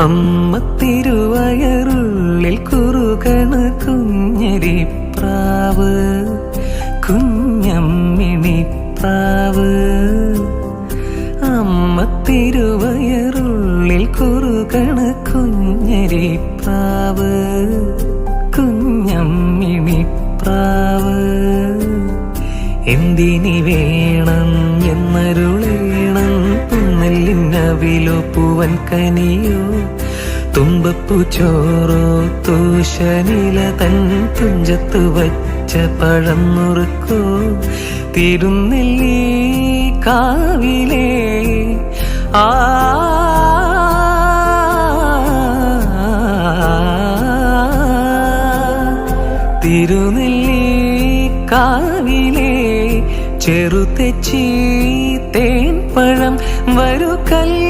അമ്മ തിരുവയറുള്ളിൽ കുറുകണ കുഞ്ഞരിപ്രാവ്, കുഞ്ഞമ്മിണിപ്രാവ്. അമ്മ തിരുവയറുള്ളിൽ കുറുകണ കുഞ്ഞരിപ്രാവ്, കുഞ്ഞമ്മിണിപ്രാവ്. എന്തിനി വേണം എന്നരുളേണം, പുന്നല്ലിനവിലോ പൂവൻ കനിയോ, തുമ്പപ്പൂ ചോറോ തൂശനില തൻ തുഞ്ചത്തു വച്ച പഴം നുറുക്കോ, തിരുനെല്ലി കാവിലേ ആ തിരുനെല്ലി കാവിലേ ചെറുതെച്ചി തേൻ പഴം വരു കല്യാണം.